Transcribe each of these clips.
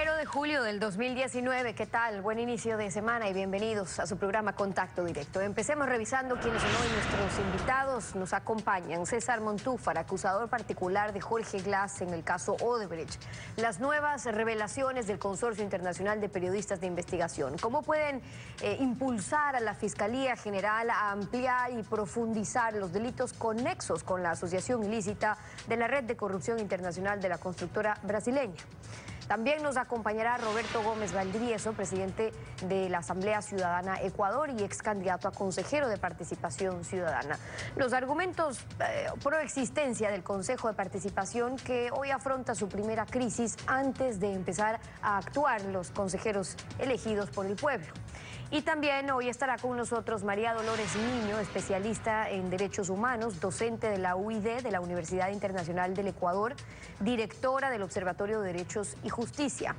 1 de julio del 2019, ¿qué tal? Buen inicio de semana y bienvenidos a su programa Contacto Directo. Empecemos revisando quiénes son hoy nuestros invitados. Nos acompañan César Montúfar, acusador particular de Jorge Glass en el caso Odebrecht. Las nuevas revelaciones del Consorcio Internacional de Periodistas de Investigación. ¿Cómo pueden impulsar a la Fiscalía General a ampliar y profundizar los delitos conexos con la asociación ilícita de la red de corrupción internacional de la constructora brasileña? También nos acompañará Roberto Gómez Valdivieso, presidente de la Asamblea Ciudadana Ecuador y ex candidato a consejero de Participación Ciudadana. Los argumentos pro existencia del Consejo de Participación, que hoy afronta su primera crisis antes de empezar a actuar los consejeros elegidos por el pueblo. Y también hoy estará con nosotros María Dolores Niño, especialista en Derechos Humanos, docente de la UID, de la Universidad Internacional del Ecuador, directora del Observatorio de Derechos y Justicia.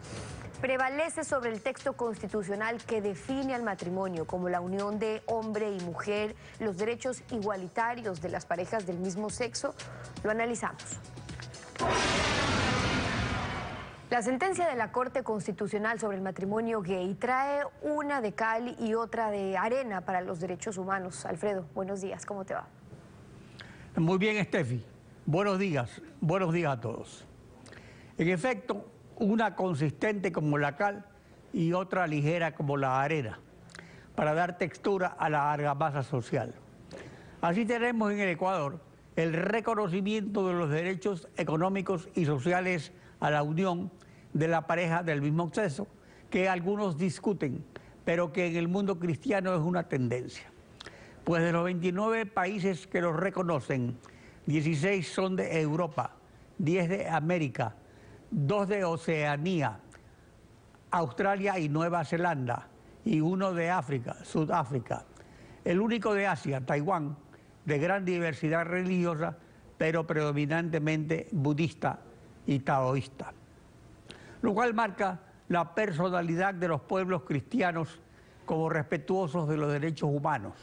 Prevalece sobre el texto constitucional que define al matrimonio como la unión de hombre y mujer, los derechos igualitarios de las parejas del mismo sexo. Lo analizamos. La sentencia de la Corte Constitucional sobre el matrimonio gay trae una de cal y otra de arena para los derechos humanos. Alfredo, buenos días, ¿cómo te va? Muy bien, Steffi. Buenos días a todos. En efecto, una consistente como la cal y otra ligera como la arena, para dar textura a la argamasa social. Así tenemos en el Ecuador el reconocimiento de los derechos económicos y sociales a la unión de la pareja del mismo sexo, que algunos discuten, pero que en el mundo cristiano es una tendencia. Pues de los 29 países que los reconocen, 16 son de Europa, 10 de América, 2 de Oceanía, Australia y Nueva Zelanda, y 1 de África, Sudáfrica. El único de Asia, Taiwán, de gran diversidad religiosa, pero predominantemente budista y taoísta, lo cual marca la personalidad de los pueblos cristianos como respetuosos de los derechos humanos,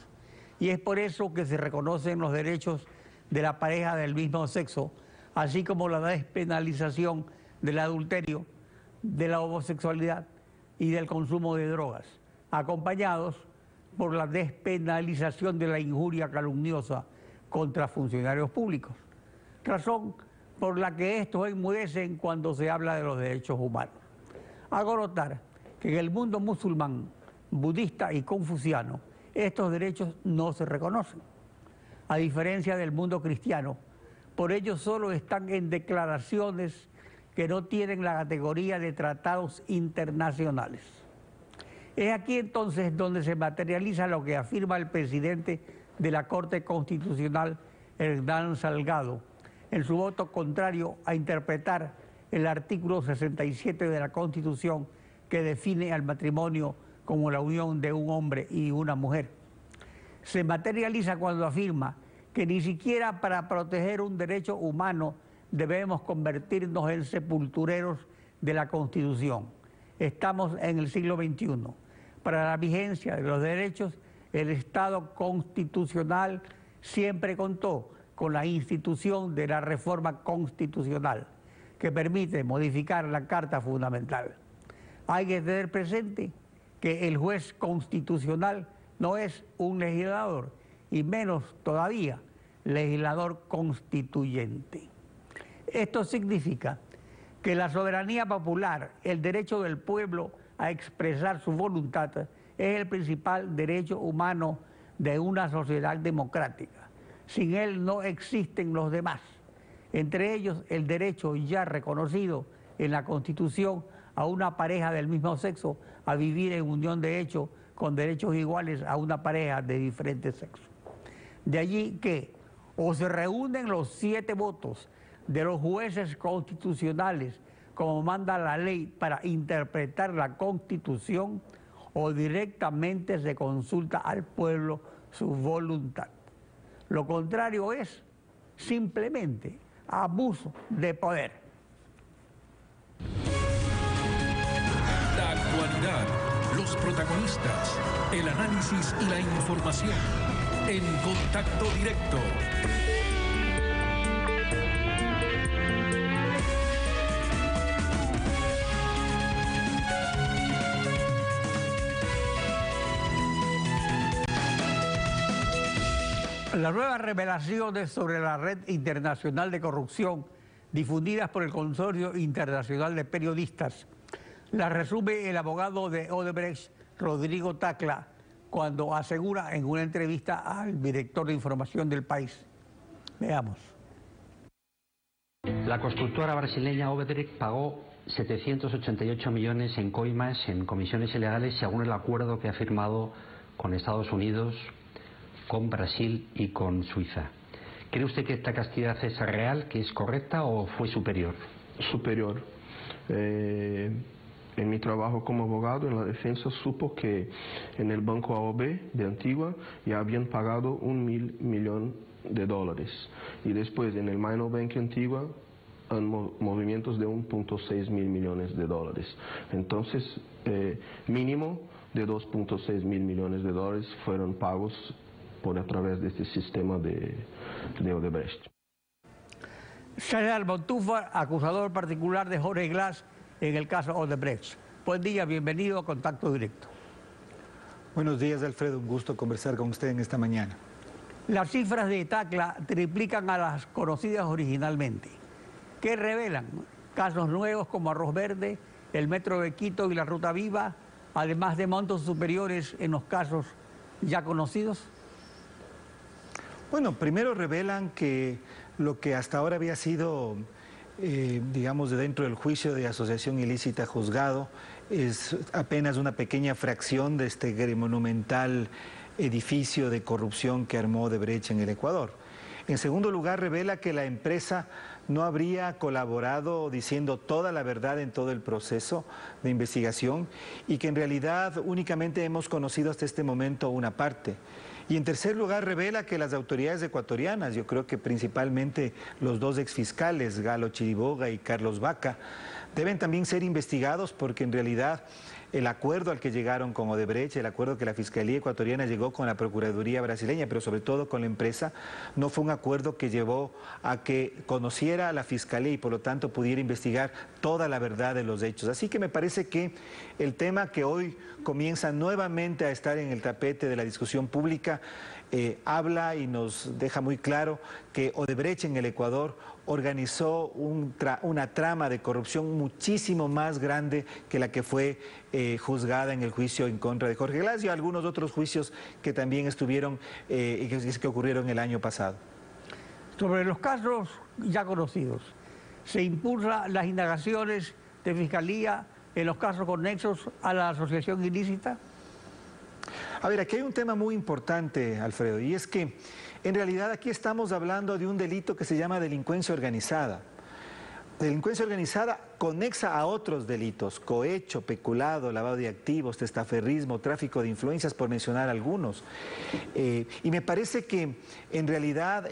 y es por eso que se reconocen los derechos de la pareja del mismo sexo, así como la despenalización del adulterio, de la homosexualidad y del consumo de drogas, acompañados por la despenalización de la injuria calumniosa contra funcionarios públicos, razón por la que estos enmudecen cuando se habla de los derechos humanos. Hago notar que en el mundo musulmán, budista y confuciano, estos derechos no se reconocen. A diferencia del mundo cristiano, por ello solo están en declaraciones que no tienen la categoría de tratados internacionales. Es aquí entonces donde se materializa lo que afirma el presidente de la Corte Constitucional, Hernán Salgado, en su voto contrario a interpretar el artículo 67 de la Constitución, que define al matrimonio como la unión de un hombre y una mujer. Se materializa cuando afirma que ni siquiera para proteger un derecho humano debemos convertirnos en sepultureros de la Constitución. Estamos en el siglo XXI. Para la vigencia de los derechos, el Estado constitucional siempre contó con la institución de la reforma constitucional, que permite modificar la Carta Fundamental. Hay que tener presente que el juez constitucional no es un legislador, y menos todavía legislador constituyente. Esto significa que la soberanía popular, el derecho del pueblo a expresar su voluntad, es el principal derecho humano de una sociedad democrática. Sin él no existen los demás, entre ellos el derecho ya reconocido en la Constitución a una pareja del mismo sexo a vivir en unión de hecho con derechos iguales a una pareja de diferentes sexos. De allí que o se reúnen los 7 votos de los jueces constitucionales como manda la ley para interpretar la Constitución, o directamente se consulta al pueblo su voluntad. Lo contrario es simplemente abuso de poder. La actualidad, los protagonistas, el análisis y la información en Contacto Directo. Las nuevas revelaciones sobre la red internacional de corrupción difundidas por el Consorcio Internacional de Periodistas las resume el abogado de Odebrecht, Rodrigo Tacla, cuando asegura en una entrevista al director de información del país. Veamos. La constructora brasileña Odebrecht pagó 788 millones en coimas, en comisiones ilegales, según el acuerdo que ha firmado con Estados Unidos, con Brasil y con Suiza. ¿Cree usted que esta cantidad es real, que es correcta o fue superior? Superior. En mi trabajo como abogado en la defensa supo que en el Banco AOB de Antigua ya habían pagado $1.000 millones y después en el Minor Bank Antigua han movimientos de 1.6 mil millones de dólares. Entonces, mínimo de 2.6 mil millones de dólares fueron pagos a través de este sistema de Odebrecht. César Montúfar, acusador particular de Jorge Glass en el caso Odebrecht. Buen día, bienvenido a Contacto Directo. Buenos días, Alfredo, un gusto conversar con usted en esta mañana. Las cifras de Tacla triplican a las conocidas originalmente. ¿Qué revelan? Casos nuevos como Arroz Verde, el Metro de Quito y la Ruta Viva, además de montos superiores en los casos ya conocidos. Bueno, primero revelan que lo que hasta ahora había sido, digamos, de dentro del juicio de asociación ilícita juzgado, es apenas una pequeña fracción de este monumental edificio de corrupción que armó Odebrecht en el Ecuador. En segundo lugar, revela que la empresa no habría colaborado diciendo toda la verdad en todo el proceso de investigación y que en realidad únicamente hemos conocido hasta este momento una parte. Y en tercer lugar revela que las autoridades ecuatorianas, yo creo que principalmente los dos exfiscales, Galo Chiriboga y Carlos Vaca, deben también ser investigados porque en realidad el acuerdo al que llegaron con Odebrecht, el acuerdo que la Fiscalía ecuatoriana llegó con la Procuraduría brasileña, pero sobre todo con la empresa, no fue un acuerdo que llevó a que conociera a la Fiscalía y por lo tanto pudiera investigar toda la verdad de los hechos. Así que me parece que el tema que hoy comienza nuevamente a estar en el tapete de la discusión pública habla y nos deja muy claro que Odebrecht en el Ecuador organizó una trama de corrupción muchísimo más grande que la que fue juzgada en el juicio en contra de Jorge Glass y algunos otros juicios que también estuvieron y que ocurrieron el año pasado. Sobre los casos ya conocidos, ¿se impulsan las indagaciones de Fiscalía en los casos conexos a la asociación ilícita? A ver, aquí hay un tema muy importante, Alfredo, y es que en realidad aquí estamos hablando de un delito que se llama delincuencia organizada. Delincuencia organizada conexa a otros delitos, cohecho, peculado, lavado de activos, testaferrismo, tráfico de influencias, por mencionar algunos. Y me parece que en realidad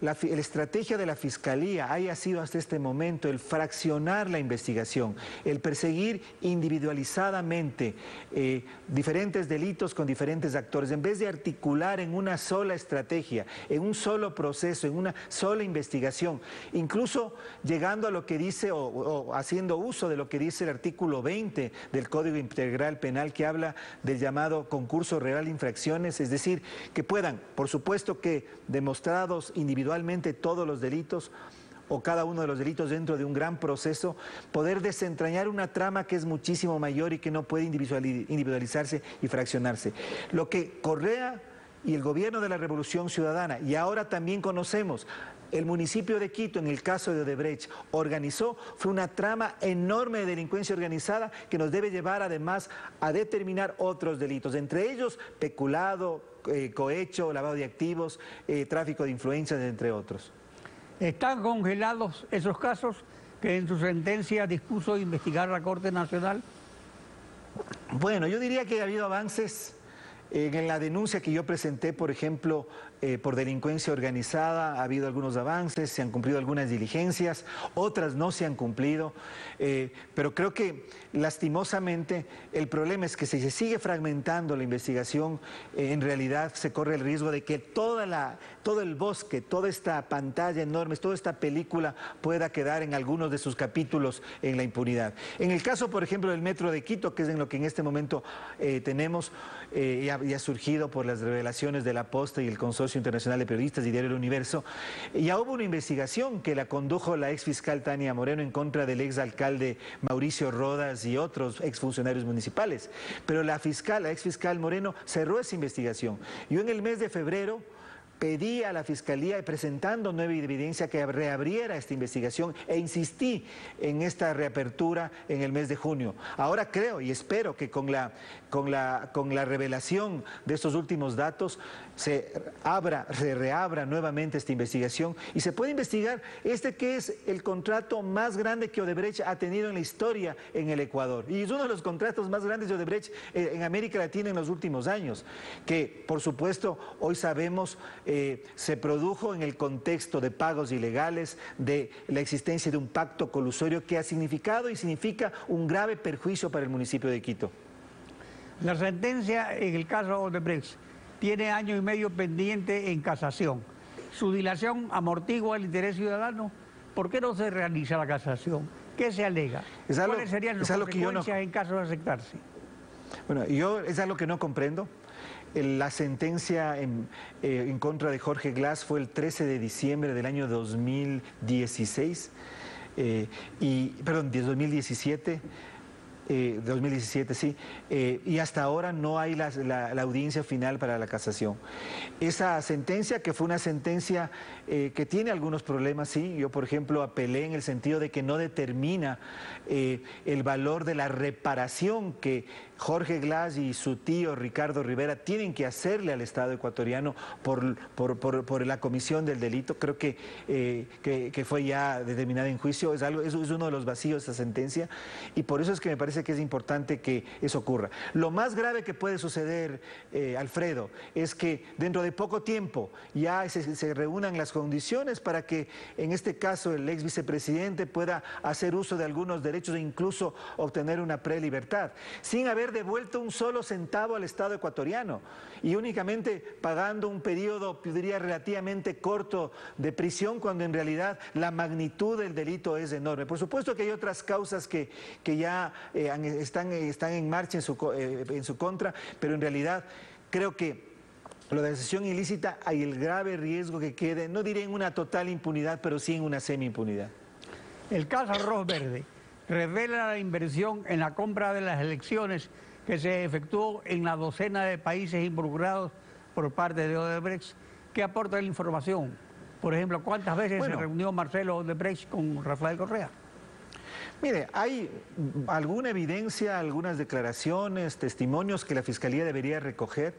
la estrategia de la Fiscalía haya sido hasta este momento el fraccionar la investigación, el perseguir individualizadamente diferentes delitos con diferentes actores, en vez de articular en una sola estrategia, en un solo proceso, en una sola investigación, incluso llegando a lo que dice o haciendo uso de lo que dice el artículo 20 del Código Integral Penal que habla del llamado concurso real de infracciones, es decir, que puedan, por supuesto que demostrados individualmente todos los delitos o cada uno de los delitos dentro de un gran proceso, poder desentrañar una trama que es muchísimo mayor y que no puede individualizarse y fraccionarse. Lo que Correa y el gobierno de la Revolución Ciudadana, y ahora también conocemos, el municipio de Quito, en el caso de Odebrecht, organizó, fue una trama enorme de delincuencia organizada que nos debe llevar además a determinar otros delitos, entre ellos peculado, cohecho, lavado de activos, tráfico de influencias, entre otros. ¿Están congelados esos casos que en su sentencia dispuso investigar la Corte Nacional? Bueno, yo diría que ha habido avances. En la denuncia que yo presenté, por ejemplo, por delincuencia organizada, ha habido algunos avances, se han cumplido algunas diligencias, otras no se han cumplido, pero creo que lastimosamente el problema es que si se sigue fragmentando la investigación, en realidad se corre el riesgo de que todo el bosque, toda esta pantalla enorme, toda esta película pueda quedar en algunos de sus capítulos en la impunidad. En el caso, por ejemplo, del Metro de Quito, que es en lo que en este momento tenemos, y ya surgido por las revelaciones de La Posta y el Consorcio Internacional de Periodistas y Diario El Universo, ya hubo una investigación que la condujo la exfiscal Tania Moreno en contra del exalcalde Mauricio Rodas y otros exfuncionarios municipales. Pero la exfiscal Moreno cerró esa investigación. Yo en el mes de febrero pedí a la Fiscalía, presentando nueva evidencia, que reabriera esta investigación e insistí en esta reapertura en el mes de junio. Ahora creo y espero que con la revelación de estos últimos datos se reabra nuevamente esta investigación y se puede investigar que es el contrato más grande que Odebrecht ha tenido en la historia en el Ecuador. Y es uno de los contratos más grandes de Odebrecht en América Latina en los últimos años, que por supuesto hoy sabemos se produjo en el contexto de pagos ilegales, de la existencia de un pacto colusorio que ha significado y significa un grave perjuicio para el municipio de Quito. La sentencia en el caso Odebrecht tiene 1 año y medio pendiente en casación. Su dilación amortigua el interés ciudadano. ¿Por qué no se realiza la casación? ¿Qué se alega? ¿Cuáles serían las consecuencias en caso de aceptarse? Bueno, es algo que no comprendo. La sentencia en contra de Jorge Glass fue el 13 de diciembre del año 2016, perdón, 2017. 2017, sí, y hasta ahora no hay la audiencia final para la casación. Esa sentencia, que fue una sentencia que tiene algunos problemas, sí, yo por ejemplo apelé en el sentido de que no determina el valor de la reparación que Jorge Glass y su tío Ricardo Rivera tienen que hacerle al Estado ecuatoriano por la comisión del delito. Creo que fue ya determinada en juicio. Es uno de los vacíos de esa sentencia y por eso es que me parece que es importante que eso ocurra. Lo más grave que puede suceder, Alfredo, es que dentro de poco tiempo ya se reúnan las condiciones para que en este caso el ex vicepresidente pueda hacer uso de algunos derechos e incluso obtener una prelibertad, sin haber devuelto un solo centavo al Estado ecuatoriano y únicamente pagando un periodo, diría, relativamente corto de prisión, cuando en realidad la magnitud del delito es enorme. Por supuesto que hay otras causas que ya están en marcha en su contra, pero en realidad creo que lo de asociación ilícita hay el grave riesgo que quede, no diré en una total impunidad, pero sí en una semi-impunidad. El caso Arroz Verde revela la inversión en la compra de las elecciones que se efectuó en la docena de países involucrados por parte de Odebrecht. ¿Qué aporta la información? Por ejemplo, ¿cuántas veces se reunió Marcelo Odebrecht con Rafael Correa? Mire, hay alguna evidencia, algunas declaraciones, testimonios que la Fiscalía debería recoger,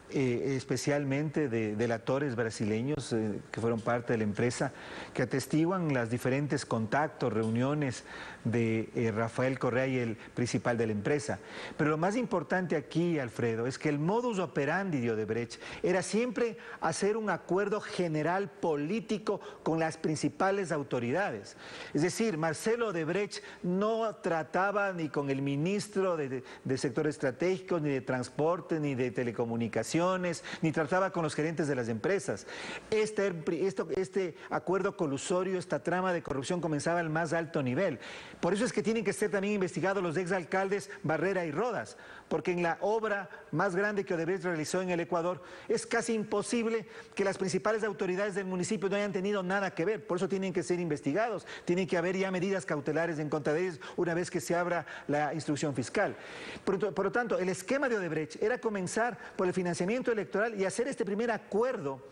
especialmente de delatores brasileños que fueron parte de la empresa, que atestiguan los diferentes contactos, reuniones de Rafael Correa y el principal de la empresa. Pero lo más importante aquí, Alfredo, es que el modus operandi de Odebrecht era siempre hacer un acuerdo general político con las principales autoridades. Es decir, Marcelo Odebrecht no trataba ni con el ministro de sectores estratégicos, ni de transporte, ni de telecomunicaciones, ni trataba con los gerentes de las empresas. Este acuerdo colusorio, esta trama de corrupción comenzaba al más alto nivel. Por eso es que tienen que ser también investigados los exalcaldes Barrera y Rodas, porque en la obra más grande que Odebrecht realizó en el Ecuador es casi imposible que las principales autoridades del municipio no hayan tenido nada que ver. Por eso tienen que ser investigados, tienen que haber ya medidas cautelares en contra de ellos una vez que se abra la instrucción fiscal. Por lo tanto, el esquema de Odebrecht era comenzar por el financiamiento electoral y hacer este primer acuerdo,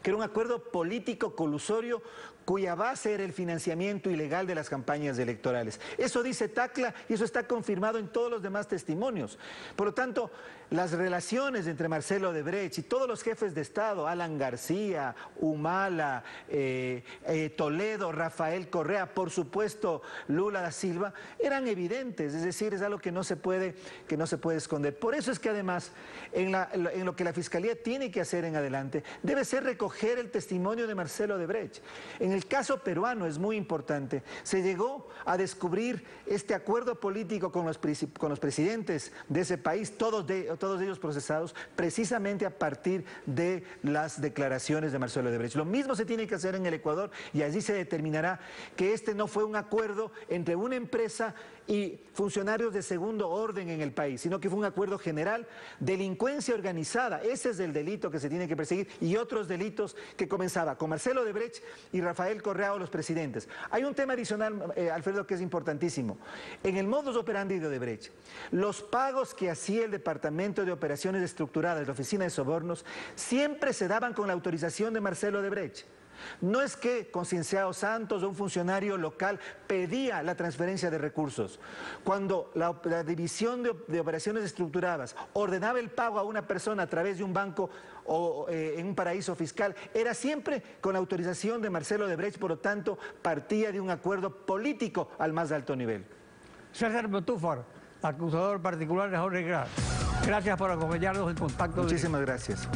que era un acuerdo político colusorio cuya base era el financiamiento ilegal de las campañas electorales. Eso dice Tacla y eso está confirmado en todos los demás testimonios. Por lo tanto, las relaciones entre Marcelo Odebrecht y todos los jefes de Estado, Alan García, Humala, Toledo, Rafael Correa, por supuesto Lula da Silva, eran evidentes, es decir, es algo que no se puede esconder. Por eso es que además, en lo que la Fiscalía tiene que hacer en adelante, debe ser recogido recoger el testimonio de Marcelo Odebrecht. En el caso peruano es muy importante. Se llegó a descubrir este acuerdo político con los presidentes de ese país, todos ellos procesados, precisamente a partir de las declaraciones de Marcelo Odebrecht. Lo mismo se tiene que hacer en el Ecuador y allí se determinará que este no fue un acuerdo entre una empresa y funcionarios de segundo orden en el país, sino que fue un acuerdo general, delincuencia organizada, ese es el delito que se tiene que perseguir, y otros delitos que comenzaba con Marcelo Odebrecht y Rafael Correa, los presidentes. Hay un tema adicional, Alfredo, que es importantísimo. En el modus operandi de Odebrecht, los pagos que hacía el Departamento de Operaciones Estructuradas, la Oficina de Sobornos, siempre se daban con la autorización de Marcelo Odebrecht. No es que Concienciado Santos o un funcionario local pedía la transferencia de recursos. Cuando la División de Operaciones Estructuradas ordenaba el pago a una persona a través de un banco o en un paraíso fiscal, era siempre con la autorización de Marcelo Odebrecht, por lo tanto, partía de un acuerdo político al más alto nivel. César Montúfar, acusador particular de Jorge Gras. Gracias por acompañarnos en Contacto. Muchísimas gracias.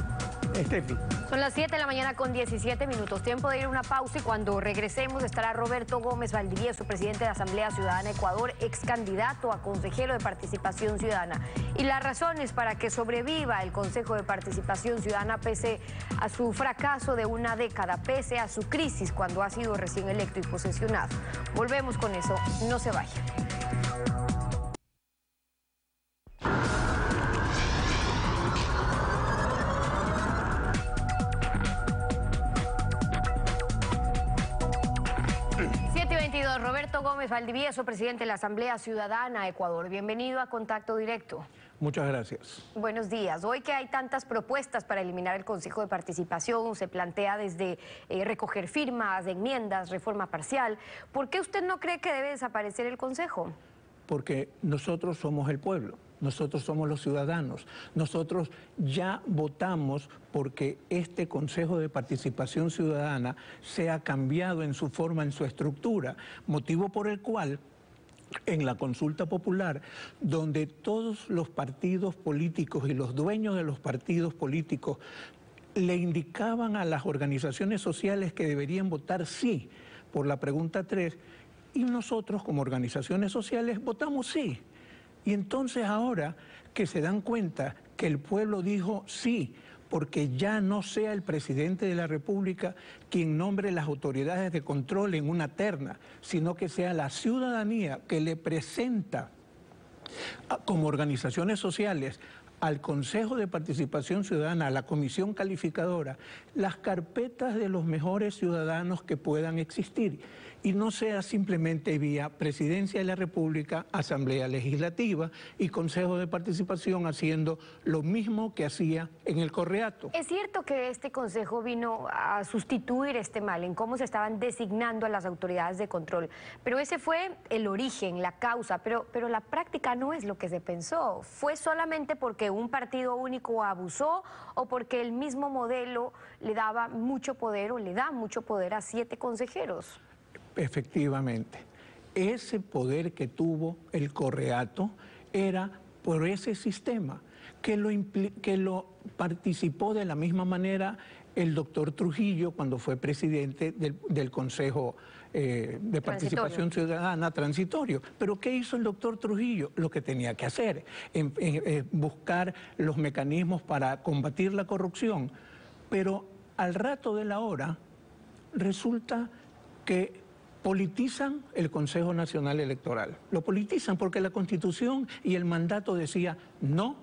Estefi. Son las 7 de la mañana con 17 minutos. Tiempo de ir a una pausa y cuando regresemos estará Roberto Gómez Valdivieso, presidente de la Asamblea Ciudadana Ecuador, ex candidato a consejero de Participación Ciudadana. Y las razones para que sobreviva el Consejo de Participación Ciudadana pese a su fracaso de una década, pese a su crisis cuando ha sido recién electo y posesionado. Volvemos con eso, no se vayan. Roberto Gómez Valdivieso, presidente de la Asamblea Ciudadana Ecuador. Bienvenido a Contacto Directo. Muchas gracias. Buenos días. Hoy que hay tantas propuestas para eliminar el Consejo de Participación, se plantea desde recoger firmas, enmiendas, reforma parcial. ¿Por qué usted no cree que debe desaparecer el Consejo? Porque nosotros somos el pueblo. Nosotros somos los ciudadanos. Nosotros ya votamos porque este Consejo de Participación Ciudadana sea cambiado en su forma, en su estructura, motivo por el cual en la consulta popular, donde todos los partidos políticos y los dueños de los partidos políticos le indicaban a las organizaciones sociales que deberían votar sí por la pregunta 3, y nosotros como organizaciones sociales votamos sí. Y entonces ahora que se dan cuenta que el pueblo dijo sí, porque ya no sea el presidente de la República quien nombre las autoridades de control en una terna, sino que sea la ciudadanía que le presenta como organizaciones sociales al Consejo de Participación Ciudadana, a la Comisión Calificadora, las carpetas de los mejores ciudadanos que puedan existir. Y no sea simplemente vía Presidencia de la República, Asamblea Legislativa y Consejo de Participación haciendo lo mismo que hacía en el Correato. Es cierto que este Consejo vino a sustituir este mal en cómo se estaban designando a las autoridades de control, pero ese fue el origen, la causa, pero la práctica no es lo que se pensó. ¿Fue solamente porque un partido único abusó o porque el mismo modelo le daba mucho poder o le da mucho poder a 7 consejeros? Efectivamente, ese poder que tuvo el Correato era por ese sistema, que lo participó de la misma manera el doctor Trujillo cuando fue presidente del Consejo de Participación Ciudadana transitorio. ¿Pero qué hizo el doctor Trujillo? Lo que tenía que hacer, buscar los mecanismos para combatir la corrupción. Pero al rato de la hora resulta que politizan el Consejo Nacional Electoral. Lo politizan porque la Constitución y el mandato decía no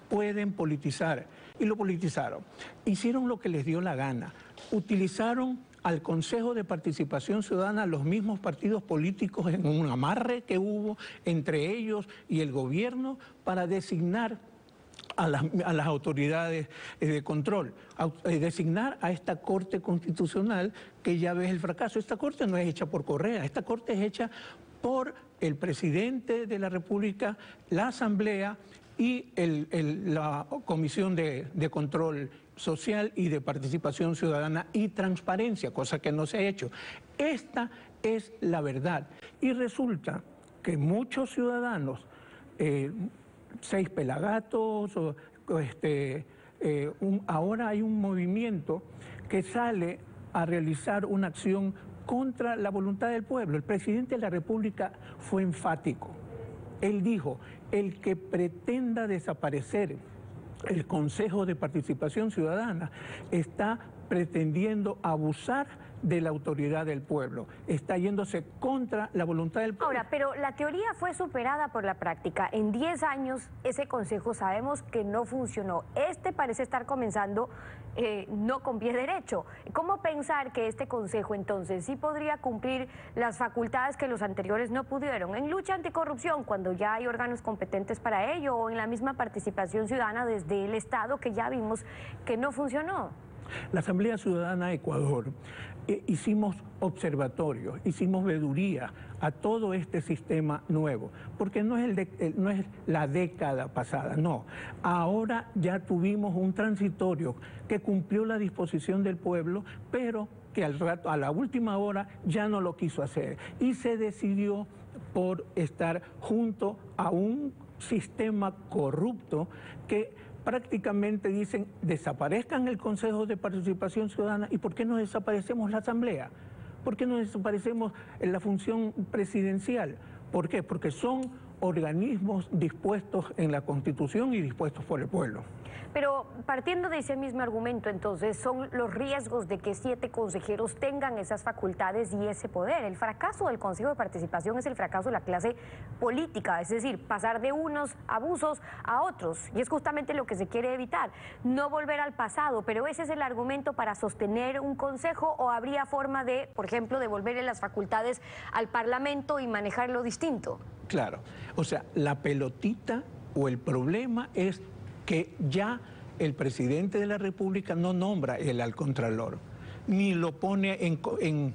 pueden politizar. Y lo politizaron. Hicieron lo que les dio la gana. Utilizaron al Consejo de Participación Ciudadana los mismos partidos políticos en un amarre que hubo entre ellos y el gobierno para designar a las autoridades de control, designar a esta Corte Constitucional que ya ves el fracaso. Esta Corte no es hecha por Correa, esta Corte es hecha por el presidente de la República, la Asamblea y la Comisión de Control Social y de Participación Ciudadana y Transparencia, cosa que no se ha hecho. Esta es la verdad. Y resulta que muchos ciudadanos, 6 pelagatos, ahora hay un movimiento que sale a realizar una acción contra la voluntad del pueblo. El presidente de la República fue enfático. Él dijo, el que pretenda desaparecer el Consejo de Participación Ciudadana está pretendiendo abusar de la autoridad del pueblo, está yéndose contra la voluntad del pueblo. Ahora, pero la teoría fue superada por la práctica. En 10 años ese consejo sabemos que no funcionó. Este parece estar comenzando no con pie derecho. ¿Cómo pensar que este consejo entonces sí podría cumplir las facultades que los anteriores no pudieron? En lucha anticorrupción, cuando ya hay órganos competentes para ello, o en la misma participación ciudadana desde el Estado que ya vimos que no funcionó. La Asamblea Ciudadana de Ecuador hicimos observatorios, hicimos veeduría a todo este sistema nuevo, porque no es la década pasada, no. Ahora ya tuvimos un transitorio que cumplió la disposición del pueblo, pero que a la última hora ya no lo quiso hacer y se decidió por estar junto a un sistema corrupto que prácticamente dicen, desaparezcan el Consejo de Participación Ciudadana. ¿Y por qué no desaparecemos la Asamblea? ¿Por qué no desaparecemos la función presidencial? ¿Por qué? Porque son organismos dispuestos en la Constitución y dispuestos por el pueblo. Pero partiendo de ese mismo argumento, entonces, son los riesgos de que 7 consejeros tengan esas facultades y ese poder. El fracaso del Consejo de Participación es el fracaso de la clase política, es decir, pasar de unos abusos a otros. Y es justamente lo que se quiere evitar, no volver al pasado. Pero ese es el argumento para sostener un consejo, ¿o habría forma de, por ejemplo, devolverle las facultades al Parlamento y manejarlo distinto? Claro, o sea, la pelotita o el problema es que ya el presidente de la República no nombra él al Contralor, ni lo pone en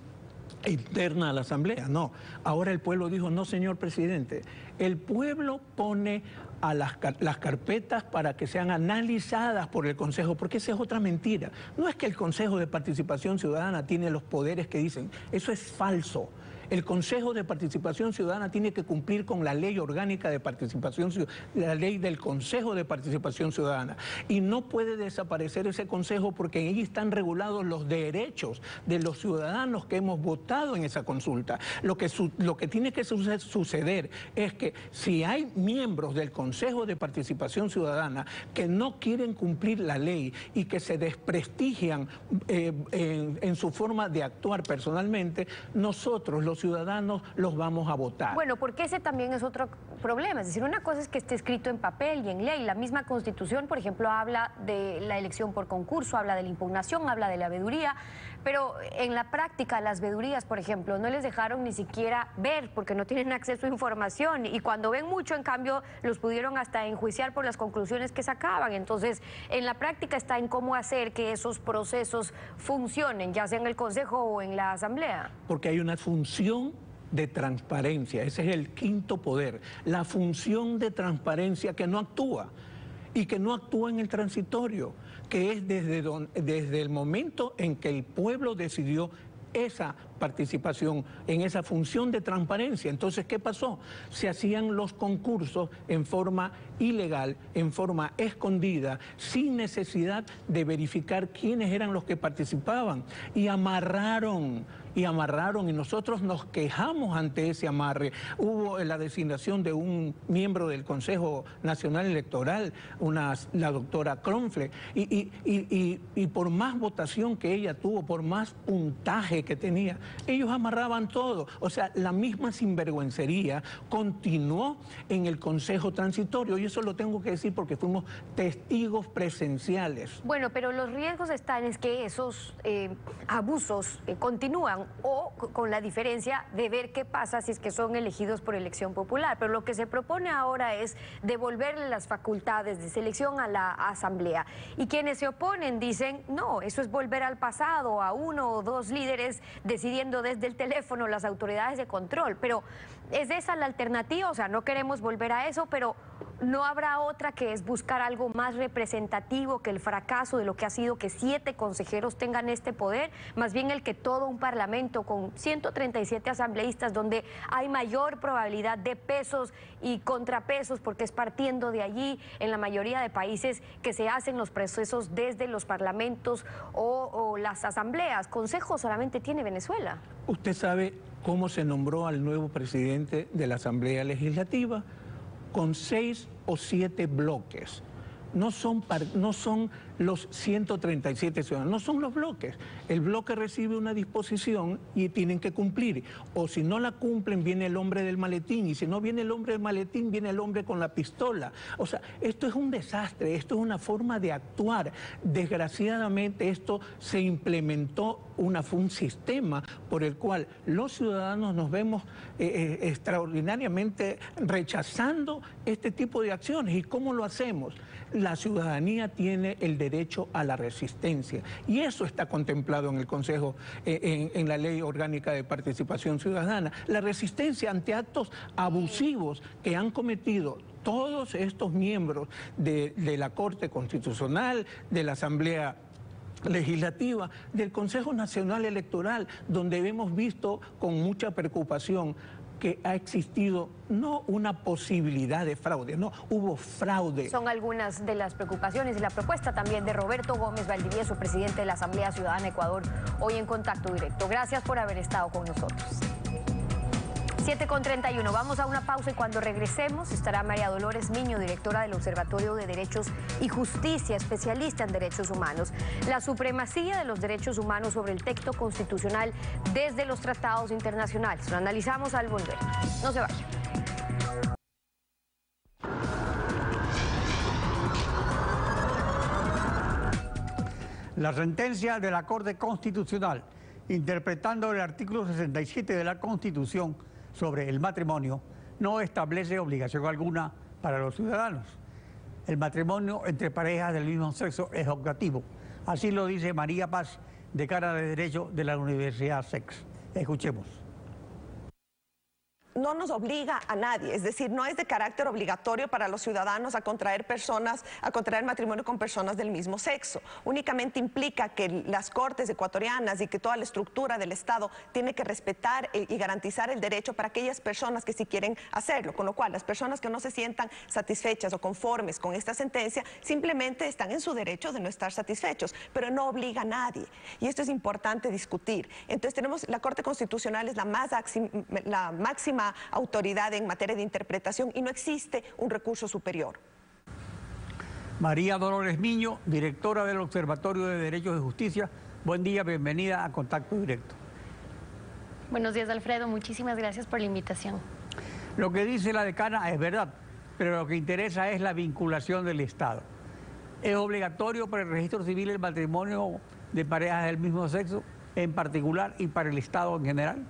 interna a la Asamblea, no. Ahora el pueblo dijo, no señor presidente, el pueblo pone a las carpetas para que sean analizadas por el Consejo, porque esa es otra mentira. No es que el Consejo de Participación Ciudadana tiene los poderes que dicen, eso es falso. El Consejo de Participación Ciudadana tiene que cumplir con la ley orgánica de participación ciudadana, la ley del Consejo de Participación Ciudadana. Y no puede desaparecer ese consejo porque ahí están regulados los derechos de los ciudadanos que hemos votado en esa consulta. Lo que tiene que suceder es que si hay miembros del Consejo de Participación Ciudadana que no quieren cumplir la ley y que se desprestigian en su forma de actuar personalmente, nosotros los ciudadanos los vamos a votar. Bueno, porque ese también es otro problema. Es decir, una cosa es que esté escrito en papel y en ley. La misma Constitución, por ejemplo, habla de la elección por concurso, habla de la impugnación, habla de la veeduría, pero en la práctica las veedurías, por ejemplo, no les dejaron ni siquiera ver porque no tienen acceso a información, y cuando ven mucho, en cambio, los pudieron hasta enjuiciar por las conclusiones que sacaban. Entonces, en la práctica está en cómo hacer que esos procesos funcionen, ya sea en el Consejo o en la Asamblea. Porque hay una función de transparencia, ese es el quinto poder, la función de transparencia que no actúa y que no actúa en el transitorio, que es desde el momento en que el pueblo decidió esa participación, en esa función de transparencia. Entonces, ¿qué pasó? Se hacían los concursos en forma ilegal, en forma escondida, sin necesidad de verificar quiénes eran los que participaban, y amarraron, y nosotros nos quejamos ante ese amarre. Hubo la designación de un miembro del Consejo Nacional Electoral, la doctora Kronfle, y por más votación que ella tuvo, por más puntaje que tenía, ellos amarraban todo. O sea, la misma sinvergüencería continuó en el Consejo Transitorio, y eso lo tengo que decir porque fuimos testigos presenciales. Bueno, pero los riesgos están en que esos abusos continúan, o con la diferencia de ver qué pasa si es que son elegidos por elección popular. Pero lo que se propone ahora es devolverle las facultades de selección a la Asamblea. Y quienes se oponen dicen, no, eso es volver al pasado, a 1 o 2 líderes decidiendo desde el teléfono, las autoridades de control. Pero ¿es esa la alternativa? O sea, no queremos volver a eso, pero ¿No habrá otra que es buscar algo más representativo que el fracaso de lo que ha sido que 7 consejeros tengan este poder? Más bien el que todo un parlamento con 137 asambleístas, donde hay mayor probabilidad de pesos y contrapesos, porque es partiendo de allí en la mayoría de países que se hacen los procesos desde los parlamentos o las asambleas. Consejo solamente tiene Venezuela. Usted sabe cómo se nombró al nuevo presidente de la Asamblea Legislativa, con 6 o 7 bloques. No son los 137 ciudadanos, no son los bloques. El bloque recibe una disposición y tienen que cumplir. O si no la cumplen, viene el hombre del maletín. Y si no viene el hombre del maletín, viene el hombre con la pistola. O sea, esto es un desastre, esto es una forma de actuar. Desgraciadamente, esto se implementó un sistema por el cual los ciudadanos nos vemos extraordinariamente rechazando este tipo de acciones. ¿Y cómo lo hacemos? La ciudadanía tiene el derecho a la resistencia y eso está contemplado en el Consejo, en la Ley Orgánica de Participación Ciudadana. La resistencia ante actos abusivos que han cometido todos estos miembros de la Corte Constitucional, de la Asamblea Legislativa, del Consejo Nacional Electoral, donde hemos visto con mucha preocupación que ha existido no una posibilidad de fraude, no, hubo fraude. Son algunas de las preocupaciones y la propuesta también de Roberto Gómez Valdivieso, presidente de la Asamblea Ciudadana Ecuador, hoy en Contacto Directo. Gracias por haber estado con nosotros. 7:31, vamos a una pausa y cuando regresemos estará María Dolores Miño, directora del Observatorio de Derechos y Justicia, especialista en derechos humanos. La supremacía de los derechos humanos sobre el texto constitucional desde los tratados internacionales. Lo analizamos al volver. No se vayan. La sentencia de la Corte Constitucional, interpretando el artículo 67 de la Constitución, sobre el matrimonio, no establece obligación alguna para los ciudadanos. El matrimonio entre parejas del mismo sexo es optativo. Así lo dice María Paz, decana de Derecho de la Universidad SEX. Escuchemos. No nos obliga a nadie, es decir, no es de carácter obligatorio para los ciudadanos a contraer matrimonio con personas del mismo sexo. Únicamente implica que las cortes ecuatorianas y que toda la estructura del Estado tiene que respetar y garantizar el derecho para aquellas personas que sí quieren hacerlo, con lo cual las personas que no se sientan satisfechas o conformes con esta sentencia simplemente están en su derecho de no estar satisfechos, pero no obliga a nadie. Y esto es importante discutir. Entonces la Corte Constitucional es la máxima autoridad en materia de interpretación y no existe un recurso superior. María Dolores Miño, directora del Observatorio de Derechos y Justicia. Buen día, bienvenida a Contacto Directo. Buenos días, Alfredo. Muchísimas gracias por la invitación. Lo que dice la decana es verdad, pero lo que interesa es la vinculación del Estado. ¿Es obligatorio para el registro civil el matrimonio de parejas del mismo sexo en particular y para el Estado en general?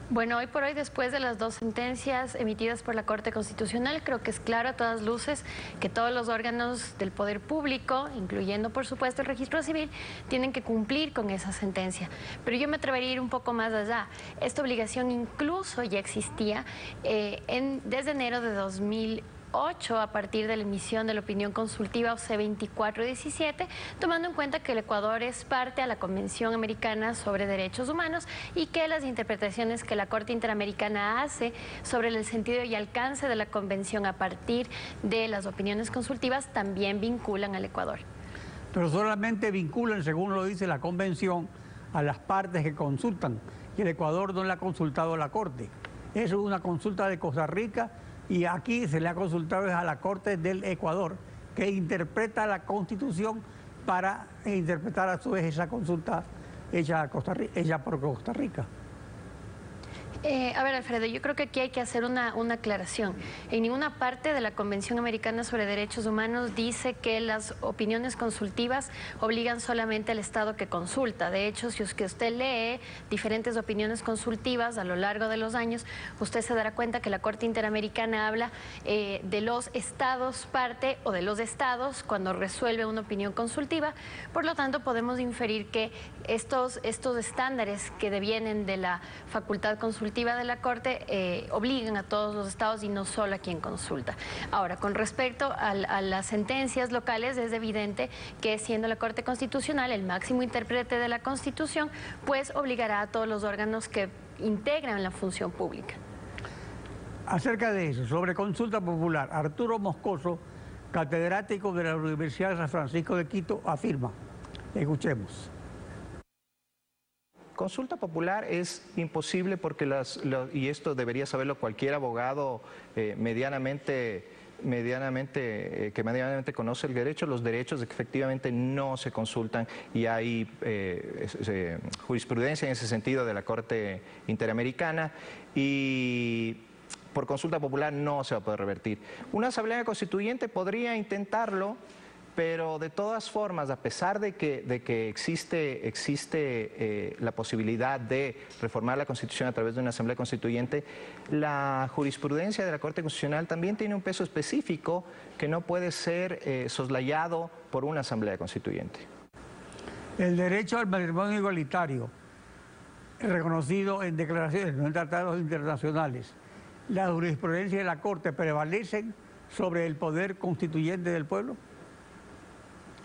Bueno, hoy por hoy, después de las 2 sentencias emitidas por la Corte Constitucional, creo que es claro a todas luces que todos los órganos del poder público, incluyendo por supuesto el registro civil, tienen que cumplir con esa sentencia. Pero yo me atrevería a ir un poco más allá. Esta obligación incluso ya existía desde enero de 2008 a partir de la emisión de la opinión consultiva OC-2417, tomando en cuenta que el Ecuador es parte a la Convención Americana sobre Derechos Humanos y que las interpretaciones que la Corte Interamericana hace sobre el sentido y alcance de la Convención a partir de las opiniones consultivas también vinculan al Ecuador. Pero solamente vinculan, según lo dice la Convención, a las partes que consultan, y el Ecuador no le ha consultado a la Corte. Eso es una consulta de Costa Rica y aquí se le ha consultado a la Corte del Ecuador, que interpreta la Constitución para interpretar a su vez esa consulta hecha por Costa Rica. A ver, Alfredo, yo creo que aquí hay que hacer una aclaración. En ninguna parte de la Convención Americana sobre Derechos Humanos dice que las opiniones consultivas obligan solamente al Estado que consulta. De hecho, si es que usted lee diferentes opiniones consultivas a lo largo de los años, usted se dará cuenta que la Corte Interamericana habla de los Estados parte o de los Estados cuando resuelve una opinión consultiva. Por lo tanto, podemos inferir que estos estándares que devienen de la facultad consultiva consultiva de la Corte obligan a todos los estados y no solo a quien consulta. Ahora, con respecto a las sentencias locales, es evidente que siendo la Corte Constitucional el máximo intérprete de la Constitución, pues obligará a todos los órganos que integran la función pública. Acerca de eso, sobre consulta popular, Arturo Moscoso, catedrático de la Universidad de San Francisco de Quito, afirma. Escuchemos. Consulta popular es imposible porque y esto debería saberlo cualquier abogado que medianamente conoce el derecho, los derechos efectivamente no se consultan y hay jurisprudencia en ese sentido de la Corte Interamericana y por consulta popular no se va a poder revertir. Una asamblea constituyente podría intentarlo, pero de todas formas, a pesar de que existe la posibilidad de reformar la Constitución a través de una asamblea constituyente, la jurisprudencia de la Corte Constitucional también tiene un peso específico que no puede ser soslayado por una asamblea constituyente. El derecho al matrimonio igualitario, reconocido en declaraciones, no en tratados internacionales, la jurisprudencia de la Corte prevalecen sobre el poder constituyente del pueblo.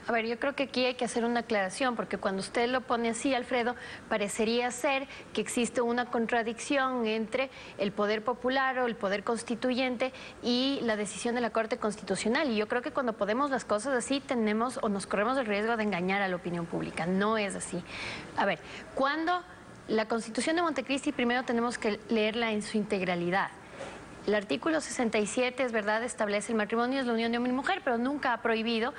A ver, yo creo que aquí hay que hacer una aclaración, porque cuando usted lo pone así, Alfredo, parecería ser que existe una contradicción entre el poder popular o el poder constituyente y la decisión de la Corte Constitucional. Y yo creo que cuando ponemos las cosas así, tenemos o nos corremos el riesgo de engañar a la opinión pública. No es así. A ver, cuando la Constitución de Montecristi, primero tenemos que leerla en su integralidad. El artículo 67, es verdad, establece el matrimonio es la unión de hombre y mujer, pero nunca ha prohibido,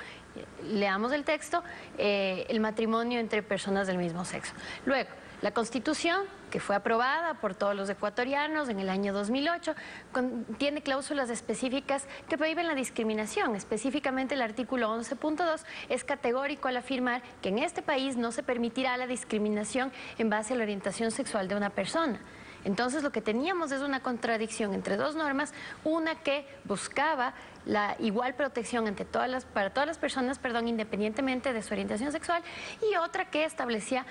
leamos el texto, el matrimonio entre personas del mismo sexo. Luego, la Constitución, que fue aprobada por todos los ecuatorianos en el año 2008, contiene cláusulas específicas que prohíben la discriminación. Específicamente el artículo 11.2 es categórico al afirmar que en este país no se permitirá la discriminación en base a la orientación sexual de una persona. Entonces lo que teníamos es una contradicción entre dos normas, una que buscaba la igual protección para todas las personas, independientemente de su orientación sexual, y otra que establecía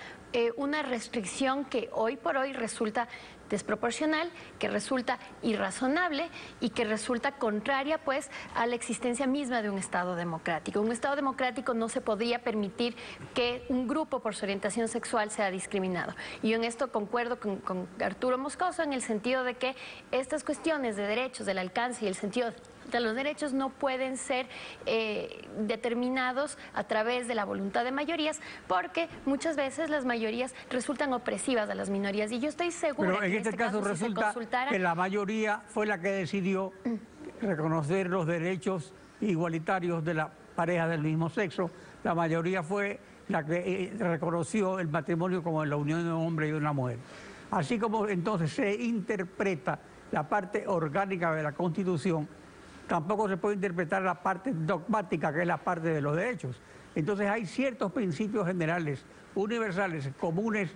una restricción que hoy por hoy resulta desproporcional, que resulta irrazonable y que resulta contraria pues a la existencia misma de un Estado democrático. Un Estado democrático no se podría permitir que un grupo por su orientación sexual sea discriminado. Y yo en esto concuerdo con Arturo Moscoso en el sentido de que estas cuestiones de derechos, del alcance y el sentido de los derechos no pueden ser determinados a través de la voluntad de mayorías, porque muchas veces las mayorías resultan opresivas a las minorías, y yo estoy segura que en este caso resulta que la mayoría fue la que decidió reconocer los derechos igualitarios de la pareja del mismo sexo. La mayoría fue la que reconoció el matrimonio como la unión de un hombre y de una mujer. Así como entonces se interpreta la parte orgánica de la Constitución, tampoco se puede interpretar la parte dogmática, que es la parte de los derechos. Entonces hay ciertos principios generales, universales, comunes,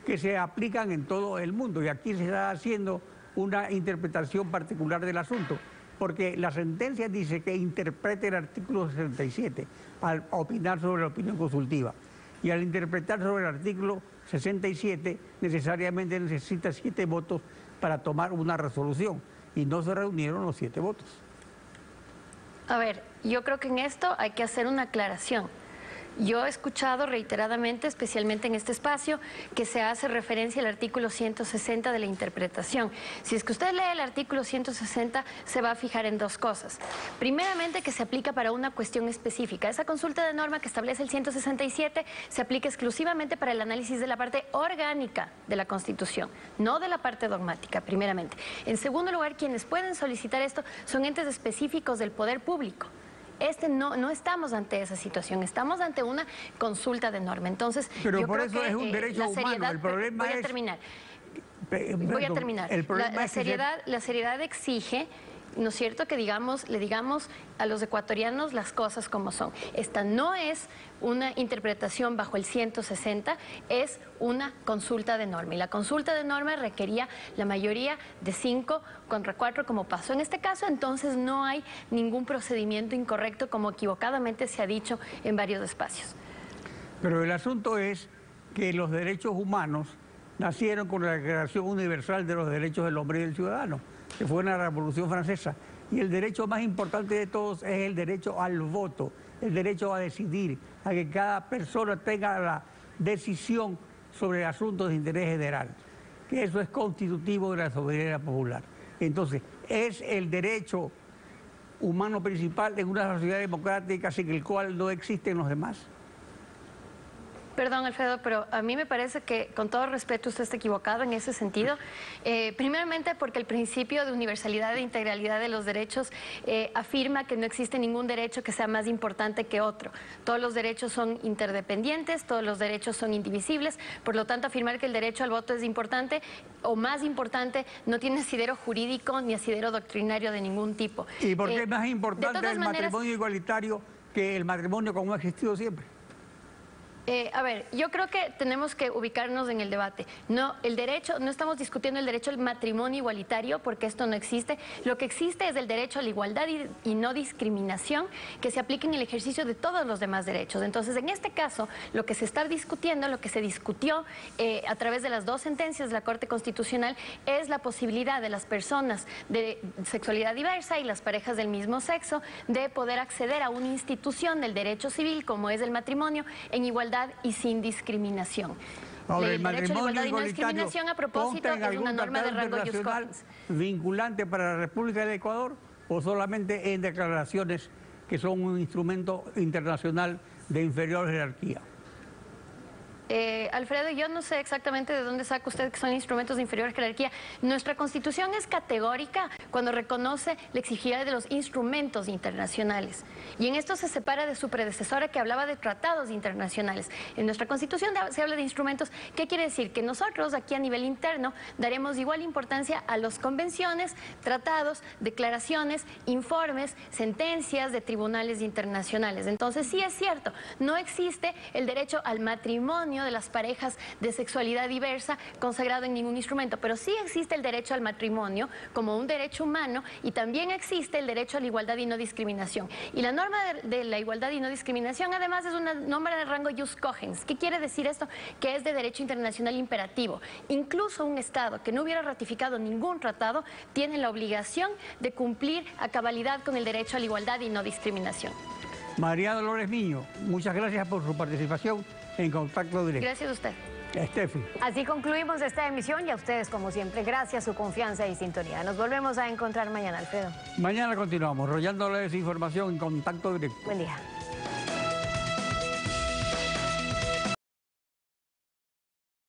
que se aplican en todo el mundo. Y aquí se está haciendo una interpretación particular del asunto, porque la sentencia dice que interprete el artículo 67 al opinar sobre la opinión consultiva. Y al interpretar sobre el artículo 67, necesariamente necesita 7 votos para tomar una resolución. Y no se reunieron los 7 votos. A ver, yo creo que en esto hay que hacer una aclaración. Yo he escuchado reiteradamente, especialmente en este espacio, que se hace referencia al artículo 160 de la interpretación. Si es que usted lee el artículo 160, se va a fijar en dos cosas. Primeramente, que se aplica para una cuestión específica. Esa consulta de norma que establece el 167 se aplica exclusivamente para el análisis de la parte orgánica de la Constitución, no de la parte dogmática, primeramente. En segundo lugar, quienes pueden solicitar esto son entes específicos del poder público. No estamos ante esa situación, estamos ante una consulta de norma. Entonces, pero por eso es un derecho humano. El problema voy a terminar. La seriedad exige, ¿no es cierto?, que le digamos a los ecuatorianos las cosas como son. Esta no es una interpretación bajo el 160, es una consulta de norma. Y la consulta de norma requería la mayoría de 5 contra 4, como pasó en este caso. Entonces no hay ningún procedimiento incorrecto, como equivocadamente se ha dicho en varios espacios. Pero el asunto es que los derechos humanos nacieron con la Declaración Universal de los Derechos del Hombre y del Ciudadano, que fue una Revolución Francesa. Y el derecho más importante de todos es el derecho al voto, el derecho a decidir, a que cada persona tenga la decisión sobre asuntos de interés general, que eso es constitutivo de la soberanía popular. Entonces, es el derecho humano principal en una sociedad democrática sin el cual no existen los demás. Perdón, Alfredo, pero a mí me parece que, con todo respeto, usted está equivocado en ese sentido. Primeramente porque el principio de universalidad e integralidad de los derechos afirma que no existe ningún derecho que sea más importante que otro. Todos los derechos son interdependientes, todos los derechos son indivisibles, por lo tanto afirmar que el derecho al voto es importante o más importante no tiene asidero jurídico ni asidero doctrinario de ningún tipo. ¿Y por qué es más importante el matrimonio igualitario que el matrimonio como ha existido siempre? A ver, yo creo que tenemos que ubicarnos en el debate. No estamos discutiendo el derecho al matrimonio igualitario porque esto no existe. Lo que existe es el derecho a la igualdad y no discriminación que se aplica en el ejercicio de todos los demás derechos. Entonces, en este caso, lo que se está discutiendo, lo que se discutió a través de las dos sentencias de la Corte Constitucional es la posibilidad de las personas de sexualidad diversa y las parejas del mismo sexo de poder acceder a una institución del derecho civil como es el matrimonio en igualdad y sin discriminación. Ahora, el derecho a la igualdad y no discriminación, a propósito, es una norma de rango jus cogens. ¿Vinculante para la República del Ecuador o solamente en declaraciones que son un instrumento internacional de inferior jerarquía? Alfredo, yo no sé exactamente de dónde saca usted que son instrumentos de inferior jerarquía. Nuestra Constitución es categórica cuando reconoce la exigibilidad de los instrumentos internacionales. Y en esto se separa de su predecesora que hablaba de tratados internacionales. En nuestra Constitución se habla de instrumentos. ¿Qué quiere decir? Que nosotros aquí a nivel interno daremos igual importancia a las convenciones, tratados, declaraciones, informes, sentencias de tribunales internacionales. Entonces sí es cierto, no existe el derecho al matrimonio de las parejas de sexualidad diversa consagrado en ningún instrumento, pero sí existe el derecho al matrimonio como un derecho humano y también existe el derecho a la igualdad y no discriminación. Y la norma de la igualdad y no discriminación además es una norma de rango jus cogens. ¿Qué quiere decir esto? Que es de derecho internacional imperativo. Incluso un Estado que no hubiera ratificado ningún tratado tiene la obligación de cumplir a cabalidad con el derecho a la igualdad y no discriminación. María Dolores Niño, muchas gracias por su participación en Contacto Directo. Gracias a usted. Steffi. Así concluimos esta emisión y a ustedes, como siempre, gracias a su confianza y sintonía. Nos volvemos a encontrar mañana, Alfredo. Mañana continuamos, rollándoles información en Contacto Directo. Buen día.